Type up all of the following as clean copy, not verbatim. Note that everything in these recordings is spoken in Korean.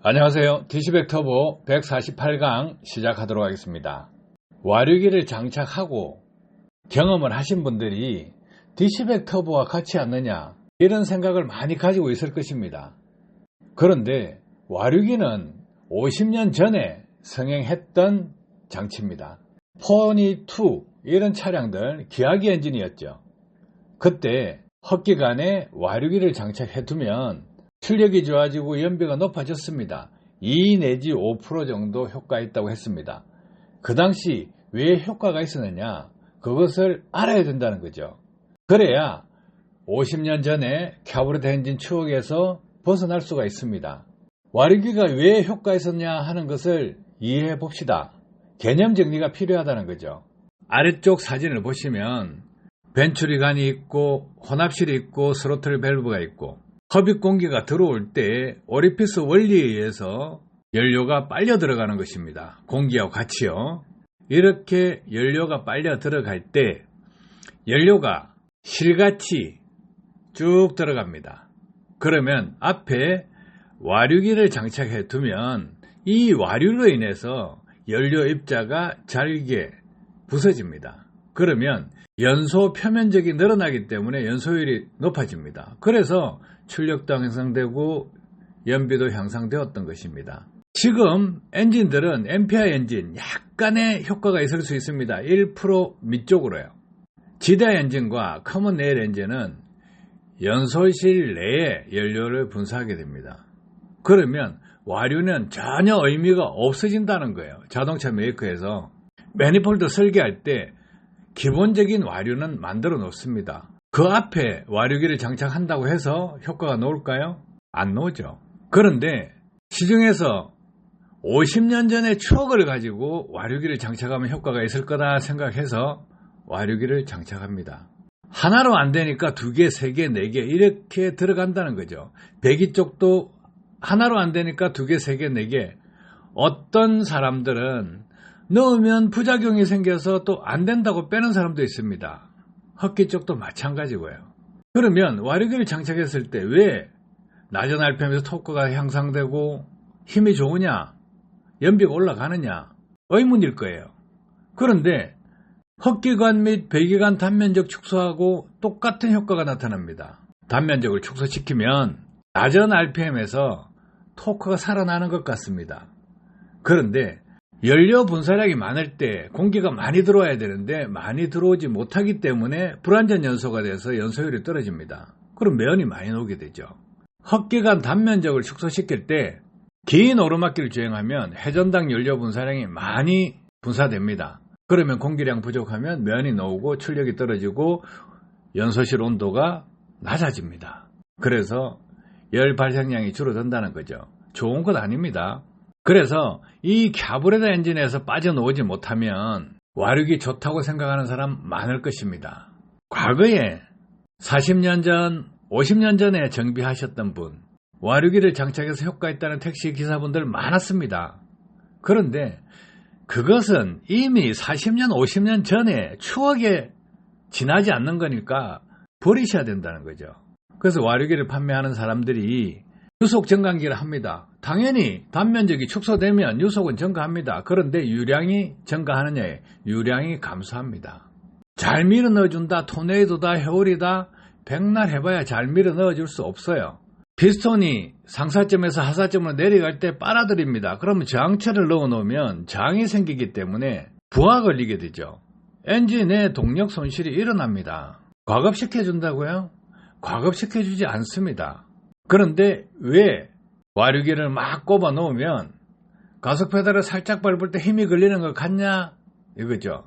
안녕하세요. 디시백 터보 148강 시작하도록 하겠습니다. 와류기를 장착하고 경험을 하신 분들이 디시백 터보와 같지 않느냐 이런 생각을 많이 가지고 있을 것입니다. 그런데 와류기는 50년 전에 성행했던 장치입니다. 포니2 이런 차량들 기아기 엔진이었죠. 그때 흡기관에 와류기를 장착해 두면 출력이 좋아지고 연비가 높아졌습니다. 2 내지 5% 정도 효과가 있다고 했습니다. 그 당시 왜 효과가 있었느냐? 그것을 알아야 된다는 거죠. 그래야 50년 전에 캐브레트 엔진 추억에서 벗어날 수가 있습니다. 와류기가 왜 효과가 있었냐 하는 것을 이해해 봅시다. 개념 정리가 필요하다는 거죠. 아래쪽 사진을 보시면 벤츄리관이 있고 혼합실이 있고 스로틀 밸브가 있고 흡입 공기가 들어올 때 오리피스 원리에 의해서 연료가 빨려 들어가는 것입니다. 공기하고 같이요. 이렇게 연료가 빨려 들어갈 때 연료가 실같이 쭉 들어갑니다. 그러면 앞에 와류기를 장착해 두면 이 와류로 인해서 연료 입자가 잘게 부서집니다. 그러면 연소 표면적이 늘어나기 때문에 연소율이 높아집니다. 그래서 출력도 향상되고 연비도 향상되었던 것입니다. 지금 엔진들은 MPI 엔진 약간의 효과가 있을 수 있습니다. 1% 밑쪽으로요. 지대 엔진과 커먼 레일 엔진은 연소실 내에 연료를 분사하게 됩니다. 그러면 와류는 전혀 의미가 없어진다는 거예요. 자동차 메이커에서 매니폴드 설계할 때 기본적인 와류는 만들어 놓습니다. 그 앞에 와류기를 장착한다고 해서 효과가 나올까요? 안 나오죠. 그런데 시중에서 50년 전의 추억을 가지고 와류기를 장착하면 효과가 있을 거다 생각해서 와류기를 장착합니다. 하나로 안 되니까 2개, 3개, 4개 이렇게 들어간다는 거죠. 배기 쪽도 하나로 안 되니까 2개, 3개, 4개. 어떤 사람들은 넣으면 부작용이 생겨서 또 안 된다고 빼는 사람도 있습니다. 흡기 쪽도 마찬가지고요. 그러면 와류기를 장착했을 때 왜 낮은 RPM에서 토크가 향상되고 힘이 좋으냐? 연비가 올라가느냐? 의문일 거예요. 그런데 흡기관 및 배기관 단면적 축소하고 똑같은 효과가 나타납니다. 단면적을 축소시키면 낮은 RPM에서 토크가 살아나는 것 같습니다. 그런데 연료 분사량이 많을 때 공기가 많이 들어와야 되는데 많이 들어오지 못하기 때문에 불완전 연소가 돼서 연소율이 떨어집니다. 그럼 매연이 많이 나오게 되죠. 흡기관 단면적을 축소시킬 때 긴 오르막길을 주행하면 회전당 연료 분사량이 많이 분사됩니다. 그러면 공기량 부족하면 매연이 나오고 출력이 떨어지고 연소실 온도가 낮아집니다. 그래서 열 발생량이 줄어든다는 거죠. 좋은 것 아닙니다. 그래서 이 캐브레트 엔진에서 빠져나오지 못하면 와류기 좋다고 생각하는 사람 많을 것입니다. 과거에 40년 전, 50년 전에 정비하셨던 분, 와류기를 장착해서 효과 있다는 택시 기사분들 많았습니다. 그런데 그것은 이미 40년, 50년 전에 추억에 지나지 않는 거니까 버리셔야 된다는 거죠. 그래서 와류기를 판매하는 사람들이 유속 증강기를 합니다. 당연히 단면적이 축소되면 유속은 증가합니다. 그런데 유량이 증가하느냐에 유량이 감소합니다. 잘 밀어 넣어준다, 토네이도다, 해오리다, 백날 해봐야 잘 밀어 넣어줄 수 없어요. 피스톤이 상사점에서 하사점으로 내려갈 때 빨아들입니다. 그러면 저항체를 넣어 놓으면 저항이 생기기 때문에 부하 걸리게 되죠. 엔진의 동력 손실이 일어납니다. 과급시켜준다고요? 과급시켜주지 않습니다. 그런데 왜 와류기를 막 꼽아 놓으면 가속 페달을 살짝 밟을 때 힘이 걸리는 것 같냐? 이거죠.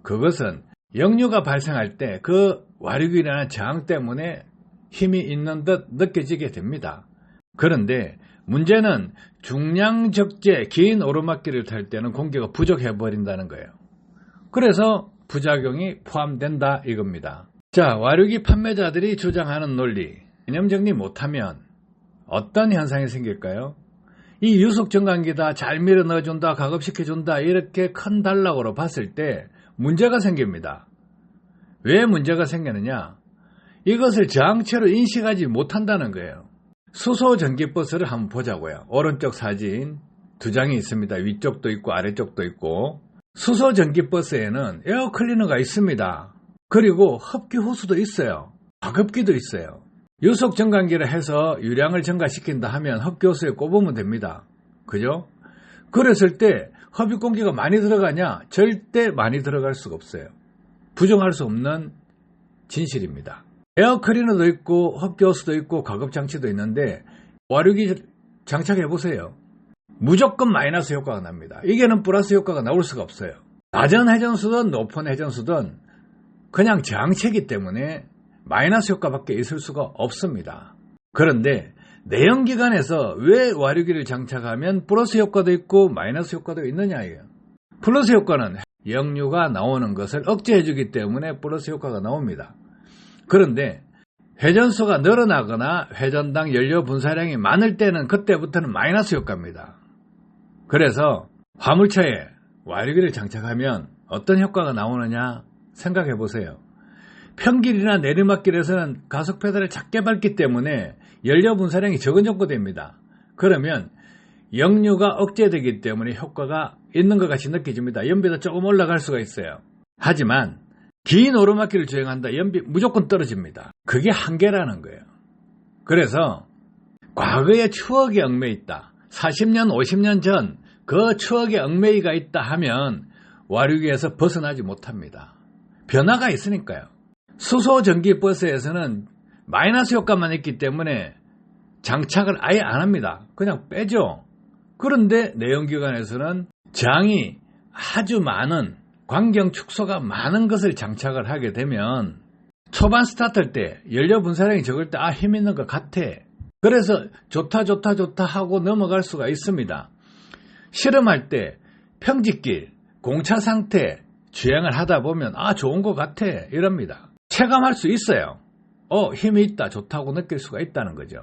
그것은 역류가 발생할 때 그 와류기라는 저항 때문에 힘이 있는 듯 느껴지게 됩니다. 그런데 문제는 중량 적재 긴 오르막길을 탈 때는 공기가 부족해 버린다는 거예요. 그래서 부작용이 포함된다 이겁니다. 자, 와류기 판매자들이 주장하는 논리 개념 정리 못하면 어떤 현상이 생길까요? 이 유속 증강기다, 잘 밀어 넣어준다, 가급시켜준다 이렇게 큰 단락으로 봤을 때 문제가 생깁니다. 왜 문제가 생기느냐? 이것을 저항체로 인식하지 못한다는 거예요. 수소 전기버스를 한번 보자고요. 오른쪽 사진 두 장이 있습니다. 위쪽도 있고 아래쪽도 있고. 수소 전기버스에는 에어클리너가 있습니다. 그리고 흡기 호스도 있어요. 과급기도 있어요. 유속 정강기를 해서 유량을 증가시킨다 하면 흡기 호스에 꼽으면 됩니다. 그죠? 그랬을 때 흡입 공기가 많이 들어가냐? 절대 많이 들어갈 수가 없어요. 부정할 수 없는 진실입니다. 에어클리너도 있고 흡기 호스도 있고 과급 장치도 있는데 와류기 장착해 보세요. 무조건 마이너스 효과가 납니다. 이게는 플러스 효과가 나올 수가 없어요. 낮은 회전수든 높은 회전수든 그냥 저항체이기 때문에 마이너스 효과밖에 있을 수가 없습니다. 그런데 내연기관에서 왜 와류기를 장착하면 플러스 효과도 있고 마이너스 효과도 있느냐예요. 플러스 효과는 역류가 나오는 것을 억제해주기 때문에 플러스 효과가 나옵니다. 그런데 회전수가 늘어나거나 회전당 연료 분사량이 많을 때는 그때부터는 마이너스 효과입니다. 그래서 화물차에 와류기를 장착하면 어떤 효과가 나오느냐 생각해 보세요. 평길이나 내리막길에서는 가속 페달을 작게 밟기 때문에 연료 분사량이 적은 정도 됩니다. 그러면 역류가 억제되기 때문에 효과가 있는 것 같이 느껴집니다. 연비도 조금 올라갈 수가 있어요. 하지만 긴 오르막길을 주행한다 연비 무조건 떨어집니다. 그게 한계라는 거예요. 그래서 과거의 추억에 얽매여 있다. 40년, 50년 전 그 추억에 얽매이가 있다 하면 와류기에서 벗어나지 못합니다. 변화가 있으니까요. 수소 전기 버스에서는 마이너스 효과만 있기 때문에 장착을 아예 안 합니다. 그냥 빼죠. 그런데 내연기관에서는 저항이 아주 많은 광경 축소가 많은 것을 장착을 하게 되면 초반 스타트할 때 연료 분사량이 적을 때 힘 있는 것 같아. 그래서 좋다 하고 넘어갈 수가 있습니다. 실험할 때 평지길, 공차 상태 주행을 하다 보면 좋은 것 같아 이럽니다. 체감할 수 있어요. 힘이 있다, 좋다고 느낄 수가 있다는 거죠.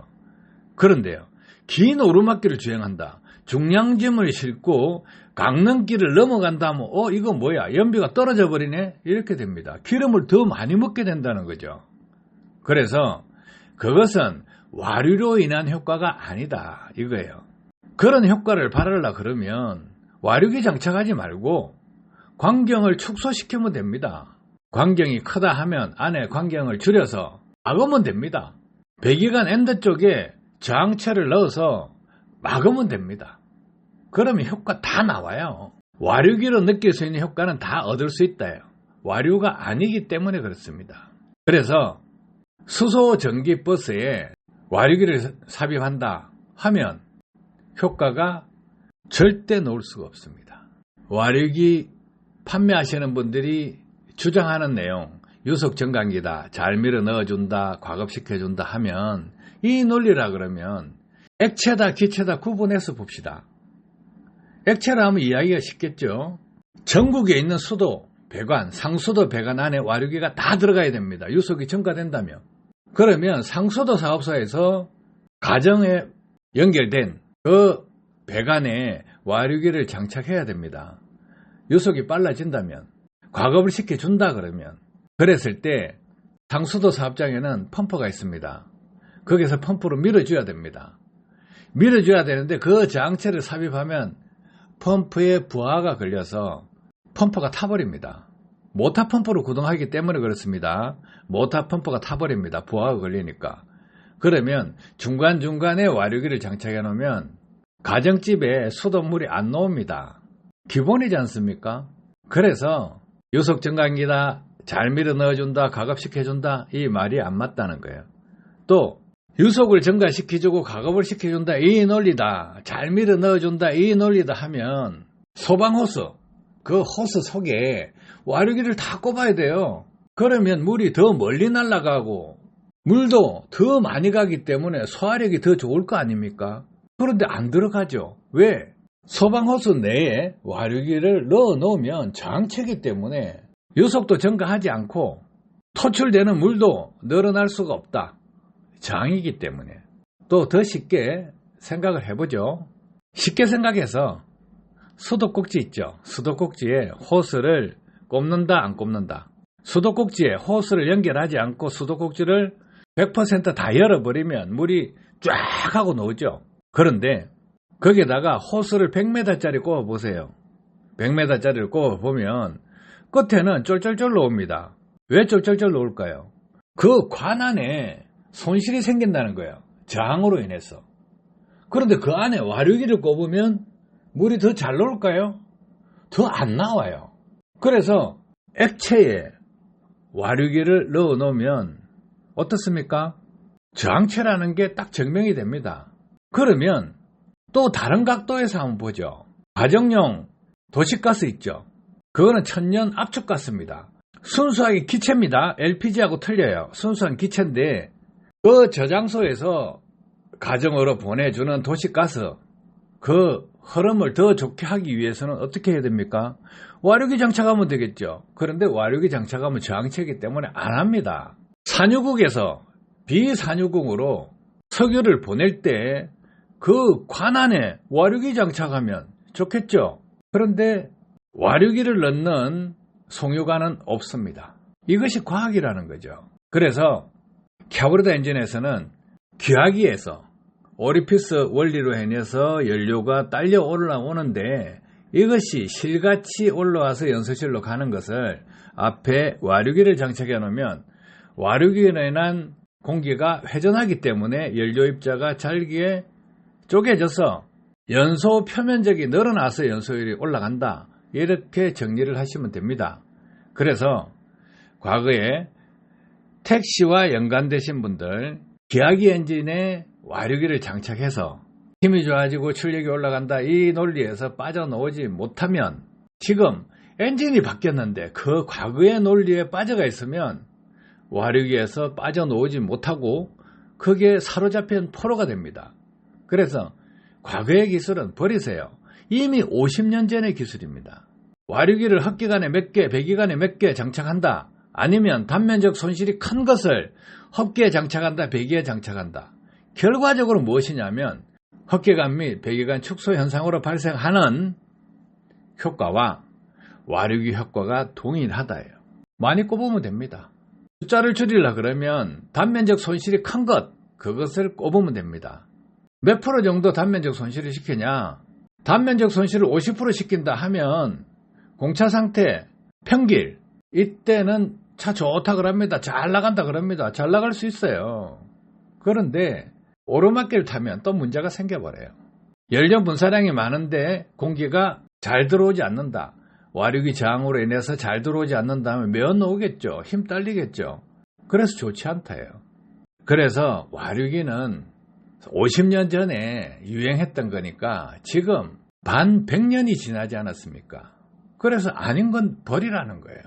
그런데요, 긴 오르막길을 주행한다. 중량짐을 싣고 강릉길을 넘어간다 하면 이거 뭐야, 연비가 떨어져 버리네 이렇게 됩니다. 기름을 더 많이 먹게 된다는 거죠. 그래서 그것은 와류로 인한 효과가 아니다 이거예요. 그런 효과를 바라려고 그러면 와류기 장착하지 말고 광경을 축소시키면 됩니다. 광경이 크다 하면 안에 광경을 줄여서 막으면 됩니다. 배기관 엔드 쪽에 저항체를 넣어서 막으면 됩니다. 그러면 효과 다 나와요. 와류기로 느낄 수 있는 효과는 다 얻을 수 있다요. 와류가 아니기 때문에 그렇습니다. 그래서 수소 전기 버스에 와류기를 삽입한다 하면 효과가 절대 나올 수가 없습니다. 와류기 판매하시는 분들이 주장하는 내용, 유속 정강기다, 잘 밀어 넣어준다, 과급시켜준다 하면 이 논리라 그러면 액체다 기체다 구분해서 봅시다. 액체라 하면 이야기가 쉽겠죠. 전국에 있는 수도, 배관, 상수도 배관 안에 와류기가 다 들어가야 됩니다. 유속이 증가된다면. 그러면 상수도 사업소에서 가정에 연결된 그 배관에 와류기를 장착해야 됩니다. 유속이 빨라진다면, 과급을 시켜준다 그러면. 그랬을 때 상수도 사업장에는 펌프가 있습니다. 거기서 펌프로 밀어줘야 됩니다. 밀어줘야 되는데 그 저항체를 삽입하면 펌프에 부하가 걸려서 펌프가 타버립니다. 모타 펌프로 구동하기 때문에 그렇습니다. 모타 펌프가 타버립니다. 부하가 걸리니까. 그러면 중간중간에 와류기를 장착해 놓으면 가정집에 수돗물이 안 나옵니다. 기본이지 않습니까? 그래서 유속 정강기다, 잘 밀어 넣어준다, 가급시켜준다 이 말이 안 맞다는 거예요. 또 유속을 증가시켜주고 가급을 시켜준다 이 논리다, 잘 밀어 넣어준다 이 논리다 하면 소방호스, 그 호스 속에 와류기를 다 꼽아야 돼요. 그러면 물이 더 멀리 날아가고 물도 더 많이 가기 때문에 소화력이 더 좋을 거 아닙니까? 그런데 안 들어가죠. 왜? 소방호스 내에 와류기를 넣어 놓으면 저항체이기 때문에 유속도 증가하지 않고 토출되는 물도 늘어날 수가 없다. 저항이기 때문에. 또 더 쉽게 생각을 해보죠. 쉽게 생각해서 수도꼭지 있죠. 수도꼭지에 호스를 꼽는다 안 꼽는다. 수도꼭지에 호스를 연결하지 않고 수도꼭지를 100% 다 열어버리면 물이 쫙 하고 나오죠. 그런데 거기에다가 호스를 100m짜리 꼽아보세요. 100m짜리를 꼽아보면 끝에는 쫄쫄쫄 나옵니다. 왜 쫄쫄쫄 나올까요? 그 관 안에 손실이 생긴다는 거예요. 저항으로 인해서. 그런데 그 안에 와류기를 꼽으면 물이 더 잘 나올까요? 더 안 나와요. 그래서 액체에 와류기를 넣어 놓으면 어떻습니까? 저항체라는 게 딱 증명이 됩니다. 그러면 또 다른 각도에서 한번 보죠. 가정용 도시가스 있죠. 그거는 천연 압축가스입니다. 순수하게 기체입니다. LPG하고 틀려요. 순수한 기체인데 그 저장소에서 가정으로 보내주는 도시가스 그 흐름을 더 좋게 하기 위해서는 어떻게 해야 됩니까? 와류기 장착하면 되겠죠. 그런데 와류기 장착하면 저항체이기 때문에 안 합니다. 산유국에서 비산유국으로 석유를 보낼 때 그 관 안에 와류기 장착하면 좋겠죠. 그런데 와류기를 넣는 송유관은 없습니다. 이것이 과학이라는 거죠. 그래서 캐브라드 엔진에서는 기화기에서 오리피스 원리로 해내서 연료가 딸려 올라오는데 이것이 실같이 올라와서 연소실로 가는 것을 앞에 와류기를 장착해 놓으면 와류기로 인한 공기가 회전하기 때문에 연료 입자가 잘게 쪼개져서 연소 표면적이 늘어나서 연소율이 올라간다. 이렇게 정리를 하시면 됩니다. 그래서 과거에 택시와 연관되신 분들 기화기 엔진에 와류기를 장착해서 힘이 좋아지고 출력이 올라간다. 이 논리에서 빠져나오지 못하면 지금 엔진이 바뀌었는데 그 과거의 논리에 빠져가 있으면 와류기에서 빠져나오지 못하고 그게 사로잡힌 포로가 됩니다. 그래서 과거의 기술은 버리세요. 이미 50년 전의 기술입니다. 와류기를 흡기관에 몇 개, 배기관에 몇 개 장착한다. 아니면 단면적 손실이 큰 것을 흡기에 장착한다, 배기에 장착한다. 결과적으로 무엇이냐면 흡기관 및 배기관 축소 현상으로 발생하는 효과와 와류기 효과가 동일하다예요. 많이 꼽으면 됩니다. 숫자를 줄이려 그러면 단면적 손실이 큰 것, 그것을 꼽으면 됩니다. 몇 프로 정도 단면적 손실을 시키냐? 단면적 손실을 50% 시킨다 하면 공차 상태, 평길, 이때는 차 좋다 그럽니다. 잘 나간다 그럽니다. 잘 나갈 수 있어요. 그런데 오르막길 타면 또 문제가 생겨버려요. 연료 분사량이 많은데 공기가 잘 들어오지 않는다. 와류기 저항으로 인해서 잘 들어오지 않는다 하면 매연 오겠죠. 힘 딸리겠죠. 그래서 좋지 않다요. 그래서 와류기는 50년 전에 유행했던 거니까 지금 반 100년이 지나지 않았습니까? 그래서 아닌 건 버리라는 거예요.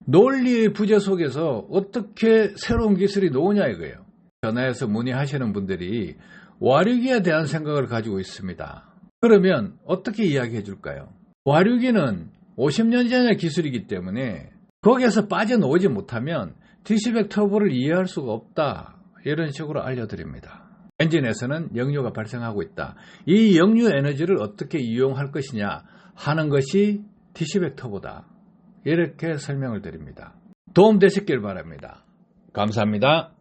논리의 부재 속에서 어떻게 새로운 기술이 나오냐 이거예요. 전화해서 문의하시는 분들이 와류기에 대한 생각을 가지고 있습니다. 그러면 어떻게 이야기해 줄까요? 와류기는 50년 전의 기술이기 때문에 거기에서 빠져나오지 못하면 디시백 터보를 이해할 수가 없다. 이런 식으로 알려드립니다. 엔진에서는 역류가 발생하고 있다. 이 역류 에너지를 어떻게 이용할 것이냐 하는 것이 디시백 터보다. 이렇게 설명을 드립니다. 도움 되셨길 바랍니다. 감사합니다.